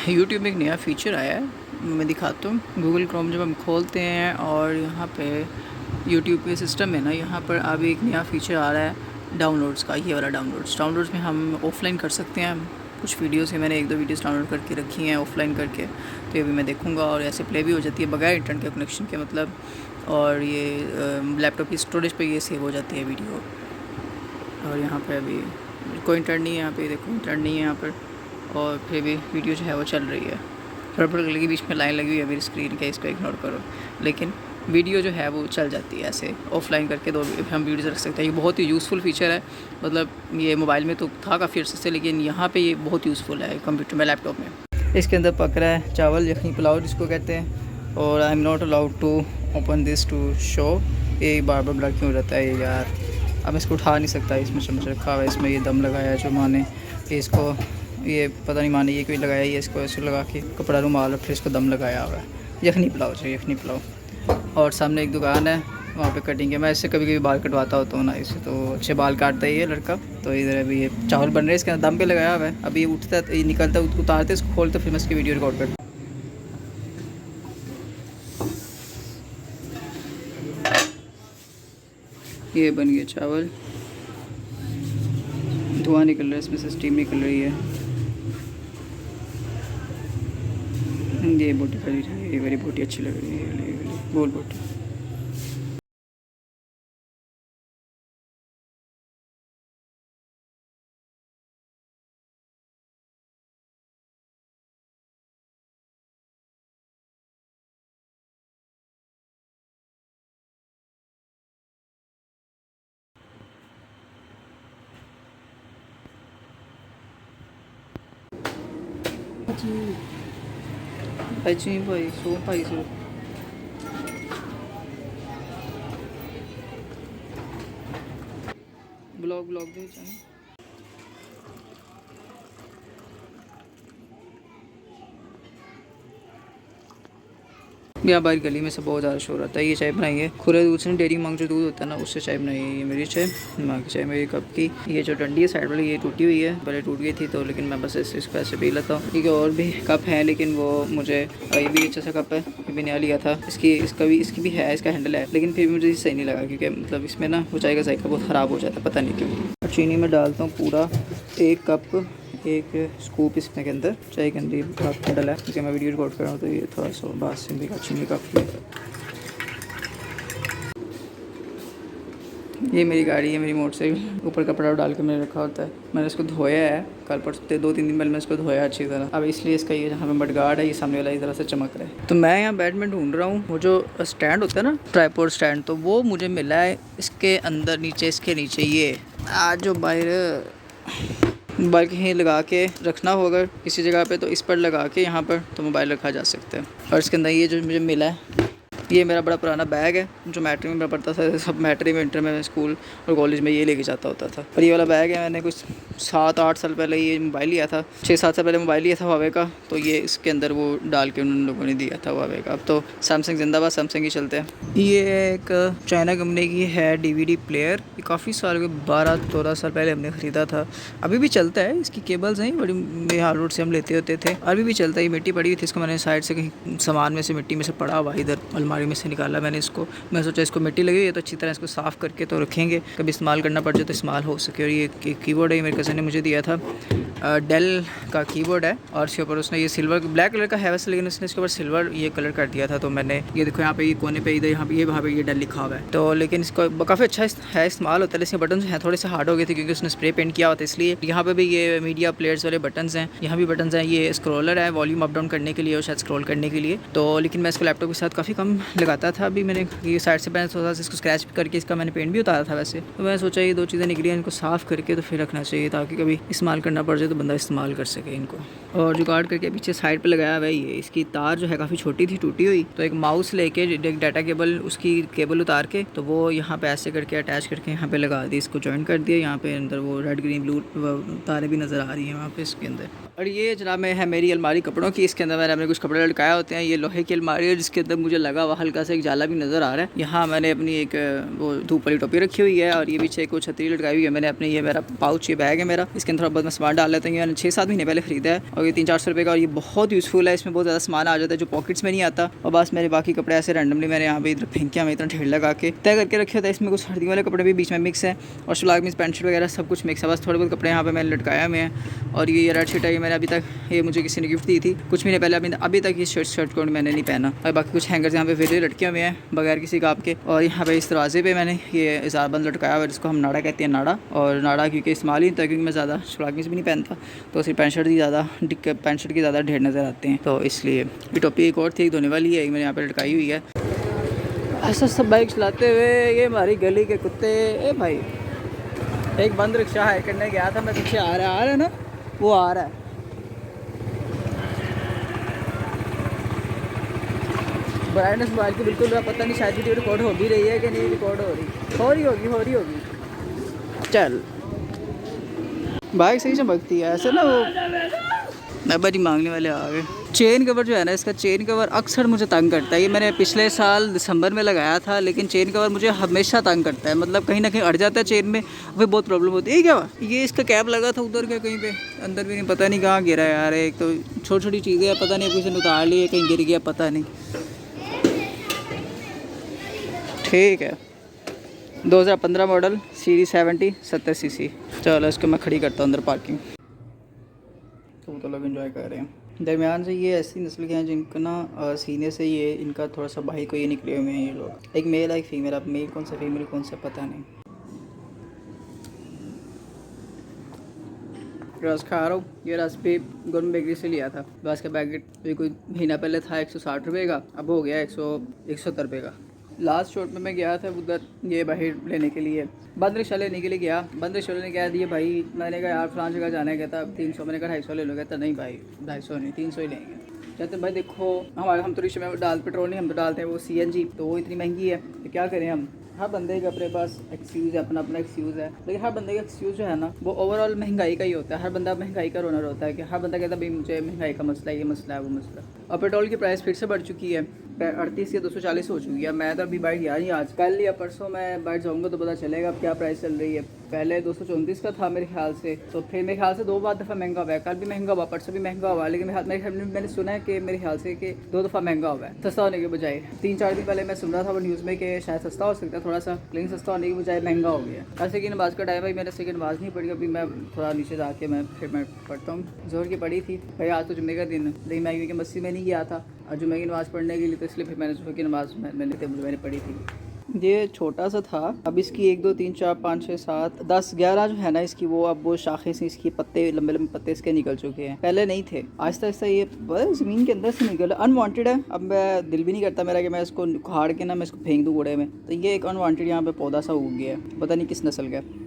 YouTube में एक नया फ़ीचर आया है, मैं दिखाता हूँ। गूगल क्रोम जब हम खोलते हैं और यहाँ पे यूट्यूब के सिस्टम में ना, यहाँ पर अभी एक नया फ़ीचर आ रहा है डाउनलोड्स का। ये वाला डाउनलोड्स में हम ऑफ़लाइन कर सकते हैं। कुछ वीडियोस है, मैंने एक दो वीडियोस डाउनलोड करके रखी हैं ऑफ़लाइन करके, तो ये भी मैं देखूँगा। और ऐसे प्ले भी हो जाती है बगैर इंटरनेट के कनेक्शन के, मतलब। और ये लैपटॉप की स्टोरेज पर ये सेव हो जाती है वीडियो। और यहाँ पर अभी कोई इंटरनेट नहीं है, यहाँ पे देखो इंटरनेट नहीं है यहाँ पर, और फिर भी वीडियो जो है वो चल रही है। फटाफट लगी, बीच में लाइन लगी हुई है मेरी स्क्रीन के, इसको इग्नोर करो। लेकिन वीडियो जो है वो चल जाती है ऐसे ऑफलाइन करके, दो हम वीडियोज़ रख सकते हैं। ये बहुत ही यूज़फुल फ़ीचर है। मतलब ये मोबाइल में तो था काफ़ी अर्से से, लेकिन यहाँ पे ये बहुत यूज़फुल है कंप्यूटर में, लैपटॉप में। इसके अंदर पक रहा है चावल यखनी पुलाव जिसको कहते हैं। और I am not allowed to open this to show. ये बार बार ब्लर क्यों रहता है ये यार। अब इसको उठा नहीं सकता, इसमें चम्मच रखा हुआ है, इसमें ये दम लगाया है जो माँ ने, इसको ये पता नहीं माने ये कोई लगाया, ये इसको ऐसे लगा के कपड़ा रुमाल और फिर इसको दम लगाया हुआ है। यखनी पुलाव चाहिए, यखनी पुलाव। और सामने एक दुकान है, वहाँ पे कटिंग है। मैं इससे कभी कभी बाल कटवाता होता हूँ ना, इससे तो अच्छे बाल काटता ही है लड़का। तो इधर अभी ये चावल बन रहे हैं, इसके अंदर दम पे लगाया हुआ है। अभी ये उठता है, ये निकलता है, उतारते इसको खोलते, फिर मैं इसकी वीडियो रिकॉर्ड करता हूँ। ये बन गया चावल, धुआं निकल रहा है, इसमें से स्टीम निकल रही है। ये बोटी खड़ी है, ये वाली बोटी अच्छी लग रही है, ये वाली गोल बोटी। भाई भाई सो भाई सो ब्लॉग दे जाए। यहाँ बाहर गली में से बहुत ज़्यादा शोर आता है। ये चाय बनाई है खुले दूध से, डेयरी मांग जो दूध होता है ना, उससे चाय बनाई है। ये मेरी चाय, माँ की चाय, मेरी कप की। ये जो डंडी है साइड वाली, ये टूटी हुई है, पहले टूट गई थी तो, लेकिन मैं बस इसको ऐसे पी लेता हूँ। ठीक है, और भी कप हैं, लेकिन वो मुझे, ये भी अच्छा सा कप है, ये भी नया लिया था। इसकी भी है, इसका हैंडल है, लेकिन फिर भी मुझे सही नहीं लगा, क्योंकि मतलब इसमें ना वो चाय का जायका बहुत ख़राब हो जाता है, पता नहीं क्यों। चीनी में डालता हूँ पूरा 1 कप, 1 स्कूप इसमें के अंदर चाय के अंदर। थोड़ा हैंडल है क्योंकि मैं वीडियो रिकॉर्ड कर रहा हूँ, तो ये थोड़ा सा बास सिंधी का चीनी का। ये मेरी गाड़ी है, मेरी मोटरसाइकिल। ऊपर कपड़ा डाल के मैंने रखा होता है। मैंने इसको धोया है कल परसों, 2-3 दिन पहले मैं इसको धोया अच्छी तरह। अब इसलिए इसका ये जहाँ पे मडगार्ड है, ये सामने वाला इस तरह से चमक रहा है। तो मैं यहाँ बेड में ढूंढ रहा हूँ वो जो स्टैंड होता है ना, ट्राइपॉड स्टैंड, तो वो मुझे मिला है इसके अंदर नीचे, इसके नीचे। ये आज जो बाहर मोबाइल कहीं लगा के रखना होगा किसी जगह पे, तो इस पर लगा के यहाँ पर तो मोबाइल रखा जा सकता है। और इसके अंदर ये जो मुझे मिला है, ये मेरा बड़ा पुराना बैग है जो मैट्रिक में मैं पढ़ता था। सब मैट्रिक में, इंटर में, स्कूल और कॉलेज में ये लेके जाता होता था। और ये वाला बैग है, मैंने कुछ 7-8 साल पहले ये मोबाइल लिया था, 6-7 साल पहले मोबाइल लिया था हुआवे का, तो ये इसके अंदर वो डाल के उन लोगों ने दिया था हुआवे का। अब तो सैमसंग जिंदाबाद, सैमसंग ही चलते हैं। ये एक चाइना कंपनी की है DVD प्लेयर। ये काफ़ी साल के 12-14 साल पहले हमने ख़रीदा था, अभी भी चलता है। इसकी केबल्स हैं बड़ी, बिहार रोड से हम लेते होते थे, अभी भी चलता है। ये मिट्टी पड़ी हुई थी, इसको मैंने साइड से कहीं सामान में से, मिट्टी में से पड़ा हुआ इधर अलमारी में से निकाला मैंने इसको। मैं सोचा इसको मिट्टी लगी हुई है तो अच्छी तरह इसको साफ़ करके तो रखेंगे, कभी इस्तेमाल करना पड़ जाए तो इस्तेमाल हो सके। और ये कीबोर्ड है, मेरे कज़न ने मुझे दिया था, डेल का कीबोर्ड है। और इसके ऊपर उसने ये सिल्वर, ब्लैक कलर का है वैसे, लेकिन उसने इसके ऊपर सिल्वर ये कलर कर दिया था। तो मैंने ये देखो यहाँ पे, ये कोने पे इधर, यहाँ पे, ये वहाँ पे ये डेल लिखा हुआ है। तो लेकिन इसको काफ़ी अच्छा है, इस्तेमाल होता है। इसके बटन हैं थोड़े से हार्ड हो गए थे क्योंकि उसने स्प्रे पेंट किया होता है, इसलिए। यहाँ पे भी ये मीडिया प्लेयर्स वाले बटन्स हैं, यहाँ भी बटन्स हैं। ये स्क्रॉलर है वॉल्यूम अप डाउन करने के लिए और शायद स्क्रॉल करने के लिए। तो लेकिन मैं इसको लैपटॉप के साथ काफ़ी कम लगाता था। अभी मैंने ये साइड से मैंने सोचा इसको स्क्रैच करके इसका मैंने पेंट भी उतारा था वैसे। तो मैंने सोचा ये 2 चीज़ें निकली हैं, इनको साफ़ करके तो फिर रखना चाहिए, ताकि कभी इस्तेमाल करना पड़ जाए तो बंदा इस्तेमाल कर सके इनको। और जुगाड़ करके पीछे साइड पे लगाया हुआ है। ये इसकी तार जो है काफ़ी छोटी थी, टूटी हुई, तो एक माउस लेके एक डाटा केबल, उसकी केबल उतार के तो वो यहाँ पे ऐसे करके अटैच करके यहाँ पे लगा दी, इसको जॉइन कर दिया। यहाँ पे अंदर वो रेड ग्रीन ब्लू तारें भी नज़र आ रही हैं वहाँ पे इसके अंदर। और ये जनाब में है मेरी अलमारी कपड़ों की। इसके अंदर मैंने अपने कुछ कपड़े लटकाए होते हैं। ये लोहे की अलमारी है जिसके अंदर मुझे लगा हुआ हल्का सा एक जाला भी नज़र आ रहा है। यहाँ मैंने अपनी एक वो धूप वाली टोपी रखी हुई है, और ये पीछे कुछ छतरी लटकाई हुई है मैंने अपनी। ये मेरा पाउच, ये बैग है मेरा, इसके अंदर थोड़ा बहुत मैं सामान डाल लेता था, ये मैंने 6-7 महीने पहले ख़रीदा है और ये 300-400 रुपये का, और ये बहुत यूज़फुल है। इसमें बहुत ज़्यादा सामान आ जाता है जो पॉकेट्स में नहीं आता। और बस मेरे बाकी कपड़े ऐसे रैंडमली मैंने यहाँ पे इधर फेंके, हमें इतना ढेर लगा के तय करके रखे होता है। इसमें कुछ सर्दियों वाले कपड़े भी बीच में मिक्स है और शलवार मीन्स पैंट शर्ट वगैरह सब कुछ मिक्स है। बस थोड़े बहुत कपड़े यहाँ पे मैंने लटकाया हुए हैं। और ये रेड शर्ट है, ये मैंने अभी तक, ये मुझे किसी ने गिफ्ट दी थी कुछ महीने पहले, अभी तक ये शर्ट कोट मैंने नहीं पहना। और बाकी कुछ हैंगर्स यहाँ पे वेले लटके हुए हैं बगैर किसी काम के। और यहाँ पे इस दरवाजे पे मैंने ये इजारबंद लटकाया हुआ है जिसको हम नाड़ा कहते हैं, नाड़ा। और नाड़ा क्योंकि इस्तेमाल ही नहीं था, क्योंकि मैं ज़्यादा शलवार कमीज़ भी नहीं पहनता, तो सिर्फ पैंट शर्ट की ज़्यादा पैंट शर्ट की ज़्यादा ढेर नज़र आते हैं, तो इसलिए। ये टोपी एक और थी, धोने वाली है, मैंने यहाँ पर लटकाई हुई है। ऐसा सब बाइक चलाते हुए ये हमारी गली के कुत्ते, ए भाई एक बंद रिक्शा हायर करने गया था मैं, पीछे आ रहा है ना, वो आ रहा है। ब्राइटनेस मोबाइल की बिल्कुल पता नहीं, शायद वीडियो रिकॉर्ड हो भी रही है कि नहीं रिकॉर्ड हो रही होगी। चल बाइक सही चमकती है ऐसे ना, वो नंबर ही मांगने वाले आ गए। चेन कवर जो है ना, इसका चेन कवर अक्सर मुझे तंग करता है। ये मैंने पिछले साल दिसंबर में लगाया था, लेकिन चेन कवर मुझे हमेशा तंग करता है, मतलब कहीं ना कहीं अड़ जाता है चेन में, फिर बहुत प्रॉब्लम होती है। क्या ये इसका कैप लगा था उधर के कहीं पे, अंदर भी नहीं, पता नहीं कहाँ गिरा यार। एक तो छोटी छोटी चीज़ें हैं, पता नहीं किसी ने उतार ली है, कहीं गिर गया पता नहीं। ठीक है, 2015 मॉडल सीरीज 70 70 सीसी। चलो इसको मैं खड़ी करता हूँ अंदर पार्किंग। तो लोग एंजॉय कर रहे हैं। दरमियान से ये ऐसी नस्ल के हैं जिनका ना सीने से ये इनका थोड़ा सा बाही को ये निकले हुए हैं ये लोग। एक मेल है एक फीमेल। अब मेल कौन सा फीमेल कौन सा पता नहीं। रस खा रहा हूँ। ये रस भी गवर्नमेंट बेकरी से लिया था। रस का पैकेट ये कोई महीना पहले था 160 रुपये का, अब हो गया 170 रुपये का। लास्ट शॉट में मैं गया था उधर ये बाहर लेने के लिए, बंद रिक्शा लेने के लिए गया। बंद रिक्शा ने कह दिए भाई, मैंने कहा यार फलां जगह जाना है, कहता 300, मैंने कहा 250 ले लो, कहता नहीं भाई 250 नहीं 300 ही लेंगे। कहते भाई देखो हम तो रिक्शे में पेट्रोल नहीं, हम तो डालते हैं वो CNG, तो वो इतनी महंगी है तो क्या करें हम। हर बंदे के अपने पास एक्सक्यूज़ है, अपना अपना एक्सक्यूज़ है, लेकिन हर बंदे का एक्सक्यूज़ जो है ना वो ओवरऑल महंगाई का ही होता है। हर बंदा महंगाई का रोनर होता है कि हर बंदा कहता है भाई मुझे महंगाई का मसला है, ये मसला है वो मसला। और पेट्रोल की प्राइस फिर से बढ़ चुकी है, 38 या 240 हो चुकी है। मैं तो अभी बाइक गया नहीं, आज कल या परसों मैं बाइक जाऊँगा तो पता चलेगा अब क्या प्राइस चल रही है। पहले 234 का था मेरे ख्याल से, तो फिर मेरे ख्याल से 2 दफ़ा महंगा हुआ है। कल भी महंगा हुआ, परसों भी महंगा हुआ, लेकिन मैंने सुना है कि मेरे ख्याल से कि 2 दफ़ा महंगा हुआ है सस्ता होने के बजाय। 3-4 दिन पहले मैं सुन रहा था वो न्यूज़ में कि शायद सस्ता हो सकता है थोड़ा सा, लेकिन सस्ता होने की बजाय महंगा हो गया। ऐसे कि नमाज़ का टाइम है, मैंने सेकंड नमाज़ नहीं पढ़ी अभी, मैं थोड़ा नीचे जाके मैं पढ़ता हूँ। ज़ोहर की पढ़ी थी भाई, आज तो जुम्मे का दिन, लेकिन मैं क्योंकि मस्जिद में नहीं गया था और जुम्मे की नमाज़ पढ़ने के लिए, तो इसलिए फिर मैंने ज़ोहर की नमाज़ मैंने पढ़ी थी। ये छोटा सा था, अब इसकी 1 2 3 4 5 6 7 10 11 जो है ना इसकी, वो अब वो शाखें से इसकी पत्ते लंबे लंबे पत्ते इसके निकल चुके हैं, पहले नहीं थे। आहिस्ता आहिस्ता ये ज़मीन के अंदर से निकल, अनवांटेड है। अब मैं दिल भी नहीं करता मेरा कि मैं इसको उखाड़ के ना मैं इसको फेंक दूँ कूड़े में, तो ये एक अनवांटेड यहाँ पे पौधा सा उग गया है, पता नहीं किस नस्ल का है।